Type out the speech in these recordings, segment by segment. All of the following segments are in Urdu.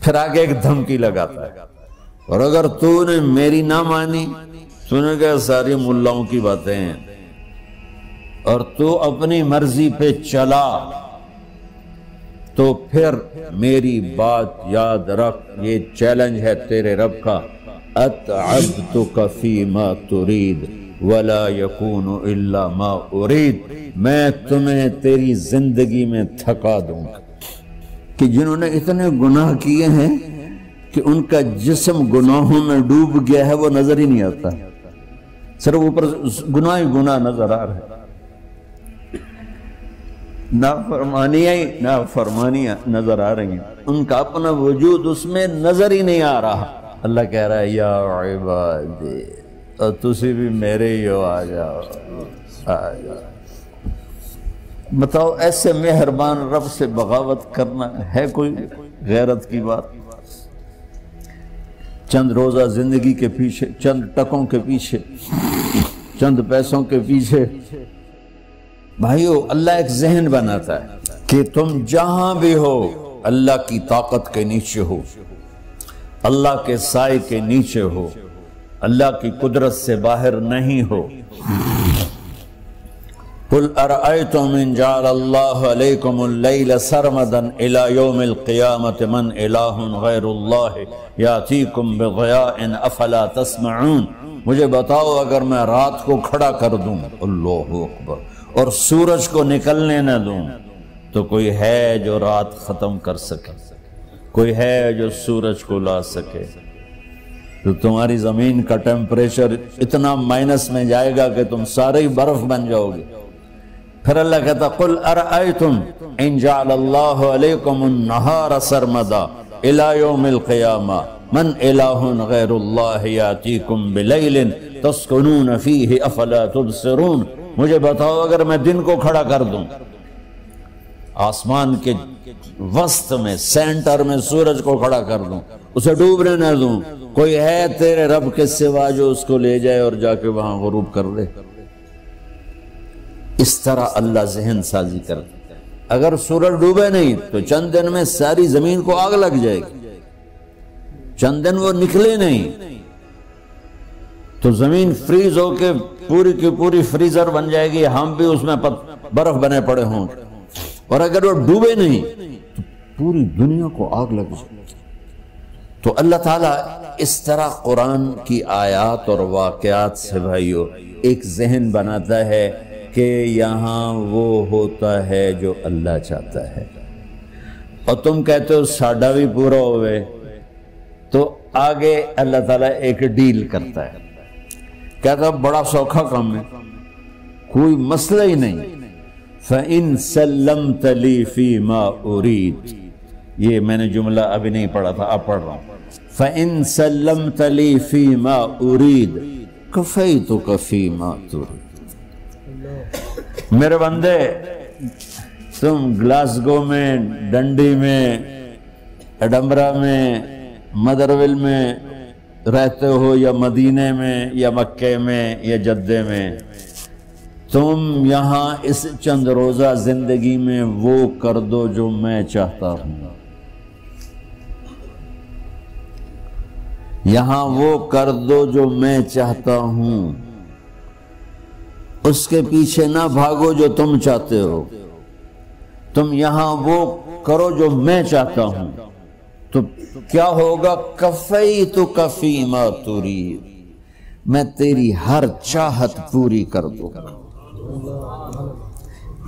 پھر آگے ایک دھمکی لگاتا ہے، اور اگر تو نے میری نہ مانی، تو نے کہا ساری ملاؤں کی باتیں ہیں، اور تو اپنی مرضی پہ چلا، تو پھر میری بات یاد رکھ، یہ چیلنج ہے تیرے رب کا، اتعبتک فیما ترید ولا یکون الا ما ارید، میں تمہیں تیری زندگی میں تھکا دوں گا۔ کہ جنہوں نے اتنے گناہ کیے ہیں کہ ان کا جسم گناہوں میں ڈوب گیا ہے، وہ نظر ہی نہیں آتا، صرف اوپر گناہ ہی گناہ نظر آ رہا ہے، نافرمانیاں نظر آ رہی ہیں، ان کا اپنا وجود اس میں نظر ہی نہیں آ رہا۔ اللہ کہہ رہا ہے یا عبادی، اور تسی بھی میرے ہی ہو، آ جاؤ آ جاؤ۔ بتاؤ ایسے مہربان رب سے بغاوت کرنا ہے کوئی غیرت کی بات؟ چند روزہ زندگی کے پیچھے، چند ٹکوں کے پیچھے، چند پیسوں کے پیچھے، بھائیو اللہ ایک ذہن بناتا ہے کہ تم جہاں بھی ہو اللہ کی طاقت کے نیچے ہو، اللہ کے سائے کے نیچے ہو، اللہ کی قدرت سے باہر نہیں ہو۔ قل ارأيتم ان جعل الله عليكم الليل سرمدا الى يوم القيامة من اله غير الله ياتيكم بضياء افلا تسمعون، مجھے بتاؤ اگر میں رات کو کھڑا کر دوں، اللہ اکبر، اور سورج کو نکلنے نہ دوں، تو کوئی ہے جو رات ختم کر سکے؟ کوئی ہے جو سورج کو لا سکے؟ تو تمہاری زمین کا ٹیمپریچر اتنا مائنس میں جائے گا کہ تم سارے ہی برف بن جاؤ گے۔ پھر اللہ کہتا قل ارأیتم ان جعل اللہ علیکم النہار سرمدا الى یوم القیامہ من الہ غیر اللہ یاتیکم بلیل تسکنون فیہ افلا تبصرون، مجھے بتاؤ اگر میں دن کو کھڑا کر دوں، آسمان کے وسط میں سینٹر میں سورج کو کھڑا کر دوں، اسے ڈوبنے نہ دوں، کوئی ہے تیرے رب کے سوا جو اس کو لے جائے اور جا کے وہاں غروب کر دے؟ اس طرح اللہ ذہن سازی کرتا ہے۔ اگر سورج ڈوبے نہیں تو چند دن میں ساری زمین کو آگ لگ جائے گی، چند دن وہ نکلے نہیں تو زمین فریز ہو کے پوری کی پوری فریزر بن جائے گی، ہم بھی اس میں برف بنے پڑے ہوں، اور اگر وہ ڈوبے نہیں تو پوری دنیا کو آگ لگ جائے گی۔ تو اللہ تعالیٰ اس طرح قرآن کی آیات اور واقعات سے بھائیو ایک ذہن بناتا ہے کہ یہاں وہ ہوتا ہے جو اللہ چاہتا ہے، اور تم کہتے ہو ساڈا بھی پورا ہوئے، تو آگے اللہ تعالیٰ ایک ڈیل کرتا ہے، کہتا ہے بڑا سوکھا کام ہے، کوئی مسئلہ ہی نہیں، فَإِن سَلَّمْتَ لِي فِي مَا أُرِيد، یہ میں نے جملہ ابھی نہیں پڑھا تھا، اب پڑھ رہا ہوں، فَإِن سَلَّمْتَ لِي فِي مَا أُرِيد كَفَيْتُكَ فِي مَا تُرِيد۔ میرے بندے، تم گلاسگو میں، ڈنڈی میں، ایڈمبرا میں، مدرول میں رہتے ہو، یا مدینے میں، یا مکے میں، یا جدے میں، تم یہاں اس چند روزہ زندگی میں وہ کر دو جو میں چاہتا ہوں، یہاں وہ کر دو جو میں چاہتا ہوں، اس کے پیچھے نہ بھاگو جو تم چاہتے ہو، تم یہاں وہ کرو جو میں چاہتا ہوں، تو کیا ہوگا؟ کفیتک فیما ترید، میں تیری ہر چاہت پوری کر دوں گا،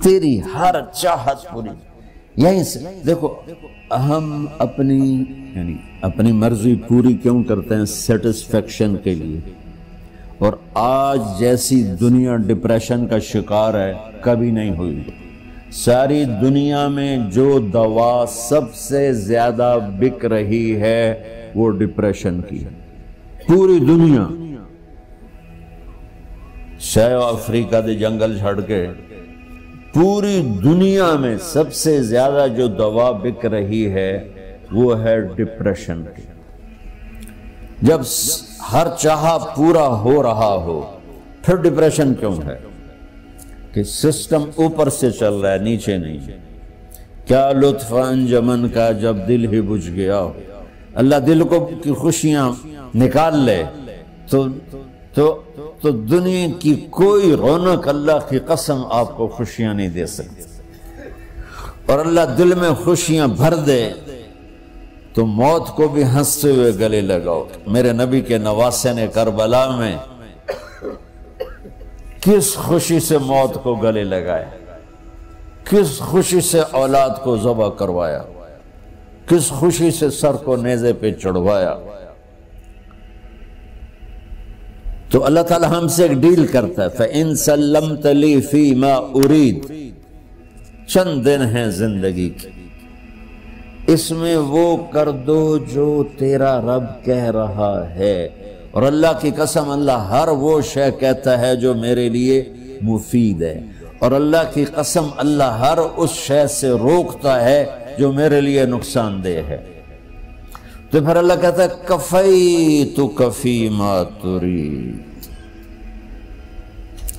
تیری ہر چاہت پوری۔ یہیں سے دیکھو ہم اپنی مرضی پوری کیوں کرتے ہیں؟ سیٹسفیکشن کے لیے، اور آج جیسی دنیا ڈپریشن کا شکار ہے کبھی نہیں ہوئی۔ ساری دنیا میں جو دوا سب سے زیادہ بک رہی ہے وہ ڈپریشن کی ہے، پوری دنیا، ساؤتھ افریقہ دے جنگل چھڑ کے پوری دنیا میں سب سے زیادہ جو دوا بک رہی ہے وہ ہے ڈپریشن کی۔ جب ہر چاہا پورا ہو رہا ہو پھر ڈپریشن کیوں ہے؟ کہ سسٹم اوپر سے چل رہا ہے، نیچے نہیں۔ کیا لطف انجمن کا جب دل ہی بجھ گیا ہو، اللہ دل کو کی خوشیاں نکال لے تو دنیا کی کوئی رونق اللہ کی قسم آپ کو خوشیاں نہیں دے سکتی، اور اللہ دل میں خوشیاں بھر دے تو موت کو بھی ہنستے ہوئے گلے لگاؤ۔ میرے نبی کے نواسے نے کربلا میں کس خوشی سے موت کو گلے لگایا، کس خوشی سے اولاد کو ذبح کروایا، کس خوشی سے سر کو نیزے پہ چڑھوایا۔ تو اللہ تعالی ہم سے ایک ڈیل کرتا ہے، فَإِن سَلَّمْتَ لِي فِي مَا أُرِيد، چند دن ہیں زندگی کی، اس میں وہ کر دو جو تیرا رب کہہ رہا ہے۔ اور اللہ کی قسم اللہ ہر وہ شے کہتا ہے جو میرے لیے مفید ہے، اور اللہ کی قسم اللہ ہر اس شے سے روکتا ہے جو میرے لیے نقصان دہ ہے۔ تو پھر اللہ کہتا ہے کفیتک فی ما ترید،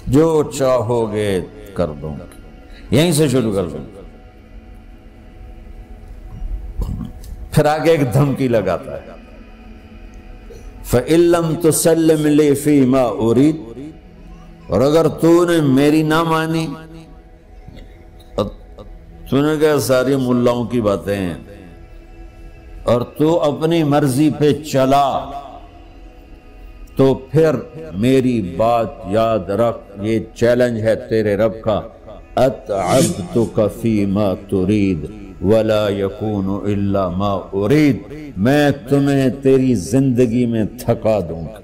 جو چاہو گے کر دوں گا، یہیں سے شروع کر دوں گا۔ پھر آگے ایک دھمکی لگاتا ہے، فَإِن لَّمْ تُسَلِّمْ لِي فِي مَا أُرِيدُ، اور اگر تو نے میری نہ مانی، تو نے کہا ساری ملاؤں کی باتیں ہیں، اور تو اپنی مرضی پہ چلا، تو پھر میری بات یاد رکھ، یہ چیلنج ہے تیرے رب کا، أَتْعَبْتُكَ فِي مَا تُرِيدُ وَلَا يَكُونُ إِلَّا مَا أُرِيدُ، میں تمہیں تیری زندگی میں تھکا دوں گا،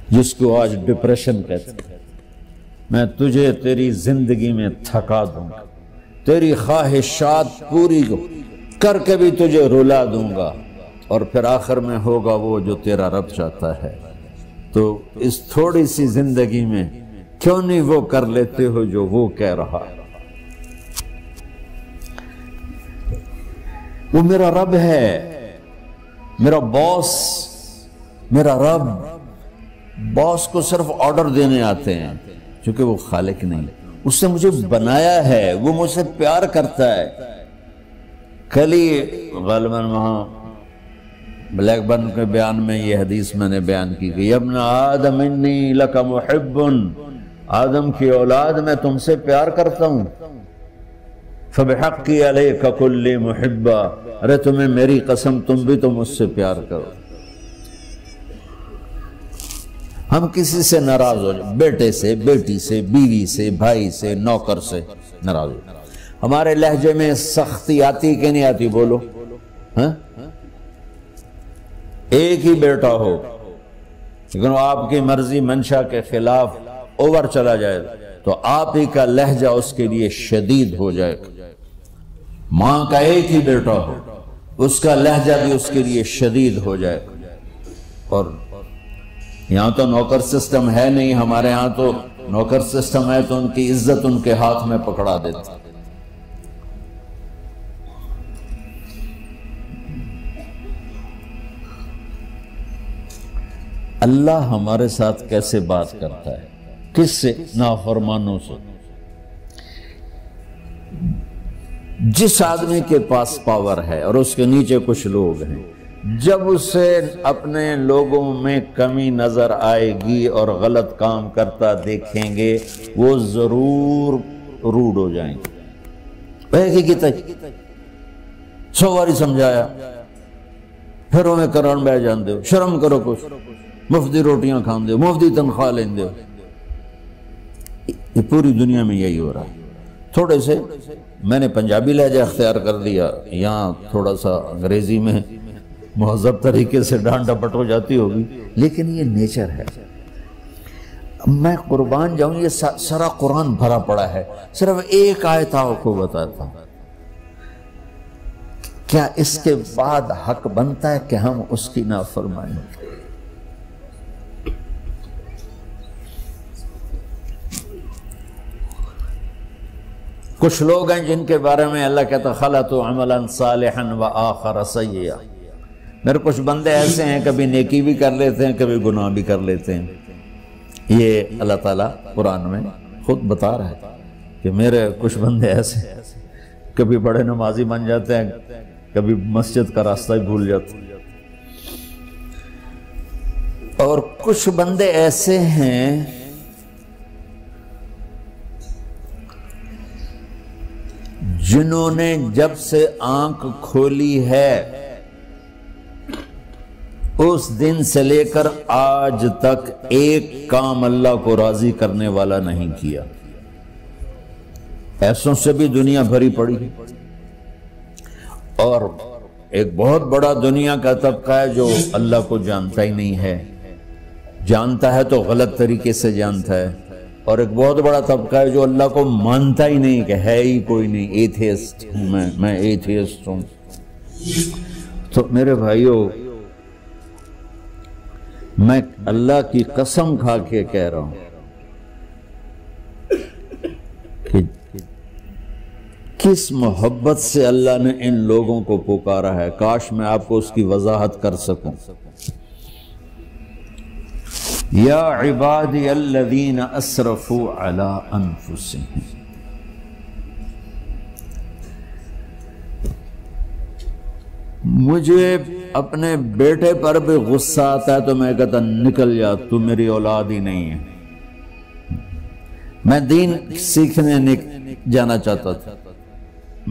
جس کو آج ڈپریشن کہتے ہیں، میں تجھے تیری زندگی میں تھکا دوں گا، تیری خواہشات پوری کر کے بھی تجھے رلا دوں گا، اور پھر آخر میں ہوگا وہ جو تیرا رب چاہتا ہے۔ تو اس تھوڑی سی زندگی میں کیوں نہیں وہ کر لیتے ہو جو وہ کہہ رہا ہے؟ وہ میرا رب ہے، میرا باس، میرا رب۔ باس کو صرف آرڈر دینے آتے ہیں، چونکہ وہ خالق نہیں، اس نے مجھے بنایا ہے، وہ مجھ سے پیار کرتا ہے۔ کل ہی غالباً وہاں بلیک برن کے بیان میں یہ حدیث میں نے بیان کی کہ ابن آدم انی لک محب، آدم کی اولاد میں تم سے پیار کرتا ہوں، فبحقی علیک کل محبا، ارے تمہیں میری قسم تم بھی تو مجھ سے پیار کرو۔ ہم کسی سے ناراض ہو جائیں، بیٹے سے، بیٹی سے، بیوی سے، بھائی سے، نوکر سے ناراض ہو، ہمارے لہجے میں سختی آتی کہ نہیں آتی؟ بولو ہاں؟ ایک ہی بیٹا ہو لیکن آپ کی مرضی منشا کے خلاف اوور چلا جائے تو آپ ہی کا لہجہ اس کے لیے شدید ہو جائے گا۔ ماں کا ایک ہی بیٹا ہو، اس کا لہجہ بھی اس کے لیے شدید ہو جائے گا۔ اور یہاں تو نوکر سسٹم ہے نہیں، ہمارے ہاں تو نوکر سسٹم ہے تو ان کی عزت ان کے ہاتھ میں پکڑا دیتا۔ اللہ ہمارے ساتھ کیسے بات کرتا ہے؟ کس سے؟ نافرمانوں سے۔ جس آدمی کے پاس پاور ہے اور اس کے نیچے کچھ لوگ ہیں، جب اسے اپنے لوگوں میں کمی نظر آئے گی اور غلط کام کرتا دیکھیں گے، وہ ضرور روڈ ہو جائیں گے۔ ایک ہی کی تک 100 باری سمجھایا، پھر انہیں کرن بہ جان دے، شرم کرو، کچھ مفتی روٹیاں کھان دے، مفتی تنخواہ لیں دے۔ یہ پوری دنیا میں یہی ہو رہا ہے۔ تھوڑے سے میں نے پنجابی لہجہ اختیار کر لیا، یہاں تھوڑا سا انگریزی میں مہذب طریقے سے ڈانٹ ڈپٹ ہو جاتی ہوگی، لیکن یہ نیچر ہے۔ میں قربان جاؤں، یہ سارا قرآن بھرا پڑا ہے، صرف ایک آیت آپ کو بتاتا ہوں۔ کیا اس کے بعد حق بنتا ہے کہ ہم اس کی نافرمانی کریں؟ کچھ لوگ ہیں جن کے بارے میں اللہ کہتا خلطوا عملا صالحا وآخر سیئا، میرے کچھ بندے ایسے ہیں کبھی نیکی بھی کر لیتے ہیں، کبھی گناہ بھی کر لیتے ہیں۔ یہ اللہ تعالیٰ قرآن میں خود بتا رہا ہے کہ میرے کچھ بندے ایسے ہیں، کبھی بڑے نمازی بن جاتے ہیں، کبھی مسجد کا راستہ ہی بھول جاتا. اور کچھ بندے ایسے ہیں جنہوں نے جب سے آنکھ کھولی ہے اس دن سے لے کر آج تک ایک کام اللہ کو راضی کرنے والا نہیں کیا. ایسوں سے بھی دنیا بھری پڑی. اور ایک بہت بڑا دنیا کا طبقہ ہے جو اللہ کو جانتا ہی نہیں ہے، جانتا ہے تو غلط طریقے سے جانتا ہے. اور ایک بہت بڑا طبقہ ہے جو اللہ کو مانتا ہی نہیں کہ ہے ہی کوئی نہیں. ایتھیسٹ ہوں میں ایتھیسٹ ہوں. تو میرے بھائیوں، میں اللہ کی قسم کھا کے کہہ رہا ہوں کہ کس محبت سے اللہ نے ان لوگوں کو پکارا ہے، کاش میں آپ کو اس کی وضاحت کر سکوں. یا عبادی الذین اسرفوا علی انفسہم. مجھے اپنے بیٹے پر بھی غصہ آتا ہے تو میں کہتا نکل جا، تو میری اولاد ہی نہیں ہے. میں دین سیکھنے جانا چاہتا تھا.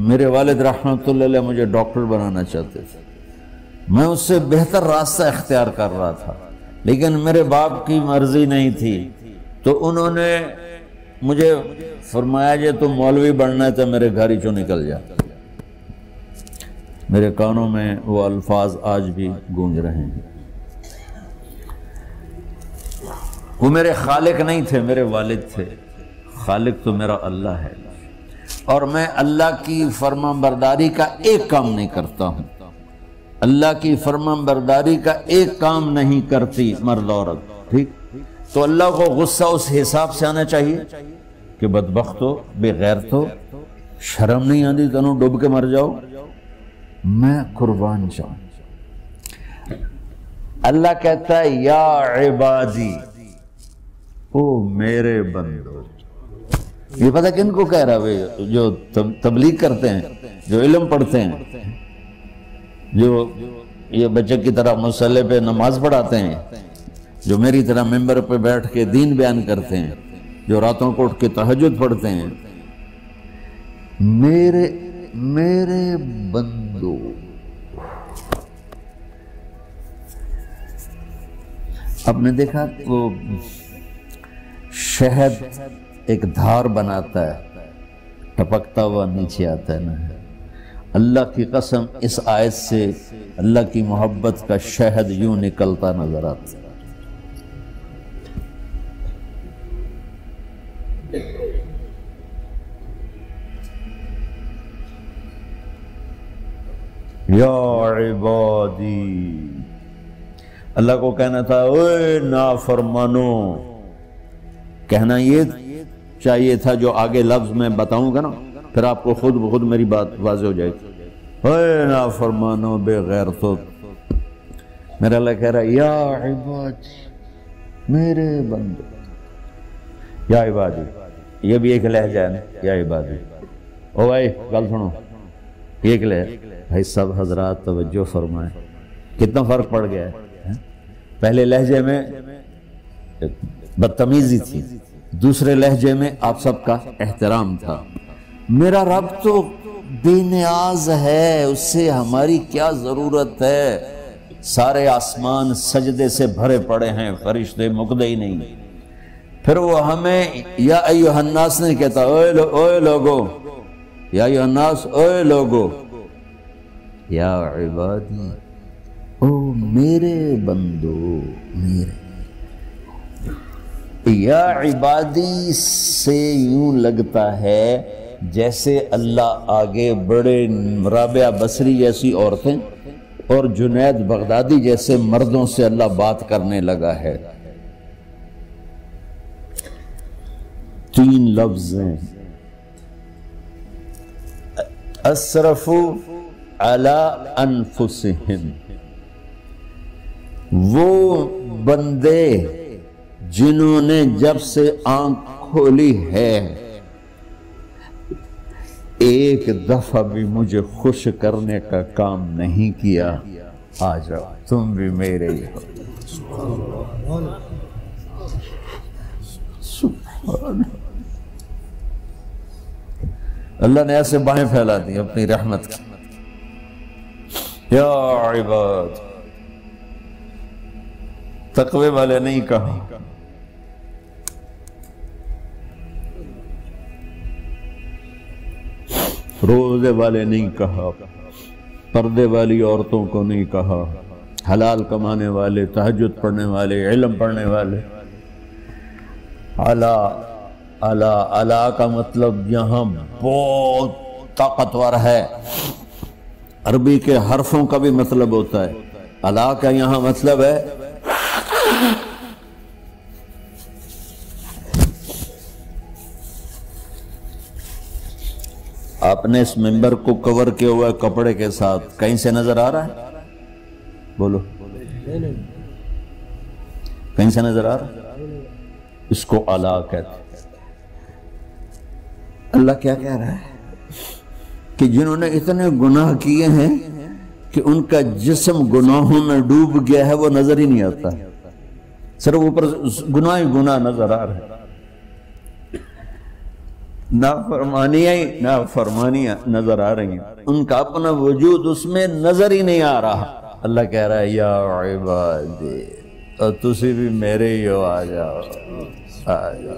میرے والد رحمۃ اللہ علیہ مجھے ڈاکٹر بنانا چاہتے تھے. میں اس سے بہتر راستہ اختیار کر رہا تھا، لیکن میرے باپ کی مرضی نہیں تھی. تو انہوں نے مجھے فرمایا جی تم مولوی بننا ہے تو میرے گھر ہی چوں نکل جا. میرے کانوں میں وہ الفاظ آج بھی گونج رہے ہیں. وہ میرے خالق نہیں تھے، میرے والد تھے. خالق تو میرا اللہ ہے، اور میں اللہ کی فرمان برداری کا ایک کام نہیں کرتا ہوں. اللہ کی فرمان برداری کا ایک کام نہیں کرتی مرد عورت. ٹھیک، تو اللہ کو غصہ اس حساب سے آنا چاہیے کہ بدبخت ہو، بے غیرت ہو، شرم نہیں آتی تنوں ڈوب کے مر جاؤ. میں قربان جاؤں. اللہ کہتا ہے یا عبادی، او میرے بندو. یہ پتہ کن کو کہہ رہا ہے؟ جو تبلیغ کرتے ہیں، جو علم پڑھتے ہیں، جو یہ بچے کی طرح مصلی پہ نماز پڑھاتے ہیں، جو میری طرح ممبر پہ بیٹھ کے دین بیان کرتے ہیں، جو راتوں کو اٹھ کے تہجد پڑھتے ہیں. میرے بندو، آپ نے دیکھا وہ شہد ایک دھار بناتا ہے، ٹپکتا ہوا نیچے آتا ہے نا. اللہ کی قسم اس آیت سے اللہ کی محبت کا شہد یوں نکلتا نظر آتا ہے. یا عبادی، اللہ کو کہنا تھا اوے نافرمانو. کہنا یہ چاہیے تھا جو آگے لفظ میں بتاؤں گا نا، پھر آپ کو خود بخود میری بات واضح ہو جائے گی. اوے نافرمانو، بے غیرتو. میرا اللہ کہہ رہا ہے یا عبادی، میرے بندے. یا عبادی یہ بھی ایک لہجہ ہے نا، یا عبادی. او بھائی گل سنو، ایک لہجہ. بھائی سب حضرات توجہ فرمائیں، کتنا فرق پڑ گیا ہے. پہلے لہجے میں بدتمیزی تھی، دوسرے لہجے میں آپ سب کا احترام تھا. میرا رب تو بے نیاز ہے، اس سے ہماری کیا ضرورت ہے. سارے آسمان سجدے سے بھرے پڑے ہیں، فرشتے مکدے ہی نہیں. پھر وہ ہمیں یا ایھا الناس نہیں کہتا، اوے لوگو، یا ایھا الناس، اوے لوگو. یا عبادی، او میرے بندو، میرے. یا عبادی سے یوں لگتا ہے جیسے اللہ آگے بڑے رابعہ بصری جیسی عورتیں اور جنید بغدادی جیسے مردوں سے اللہ بات کرنے لگا ہے. 3 لفظ ہیں، اسرفوا علی انفسہم. وہ بندے جنہوں نے جب سے آنکھ کھولی ہے ایک دفعہ بھی مجھے خوش کرنے کا کام نہیں کیا، آ جاؤ تم بھی میرے ہی ہو۔ سبحان اللہ نے ایسے بائیں پھیلا دی اپنی رحمت کی۔ یا عباد، تقوی والے نہیں کہا، روزے والے نہیں کہا، پردے والی عورتوں کو نہیں کہا، حلال کمانے والے، تہجد پڑھنے والے، علم پڑھنے والے۔ اعلیٰ اعلیٰ اعلیٰ کا مطلب یہاں بہت طاقتور ہے، عربی کے حرفوں کا بھی مطلب ہوتا ہے۔ اعلیٰ کا یہاں مطلب ہے آپ نے اس ممبر کو کور کیا ہوا ہے کپڑے کے ساتھ، کہیں سے نظر آ رہا ہے؟ بولو، کہیں سے نظر آ رہا ہے؟ اس کو اعلیٰ کہتے ہیں۔ اللہ کیا کہہ رہا ہے کہ جنہوں نے اتنے گناہ کیے ہیں کہ ان کا جسم گناہوں میں ڈوب گیا ہے، وہ نظر ہی نہیں آتا، صرف اوپر گناہ ہی گناہ نظر آ رہا ہے، نافرمانیاں نظر آ رہی ہیں، ان کا اپنا وجود اس میں نظر ہی نہیں آ رہا۔ اللہ کہہ رہا ہے یا عبادی، اور تسی بھی میرے ہی ہو، آ جاؤ آ جاؤ۔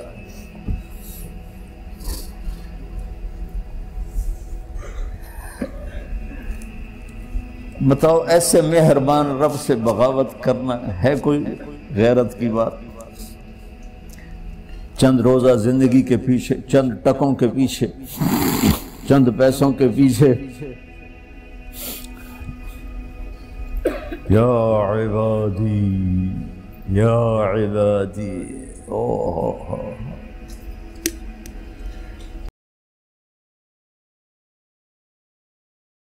بتاؤ ایسے مہربان رب سے بغاوت کرنا ہے کوئی غیرت کی بات؟ چند روزہ زندگی کے پیچھے، چند ٹکوں کے پیچھے، چند پیسوں کے پیچھے، یا عبادی یا عبادی، اوہ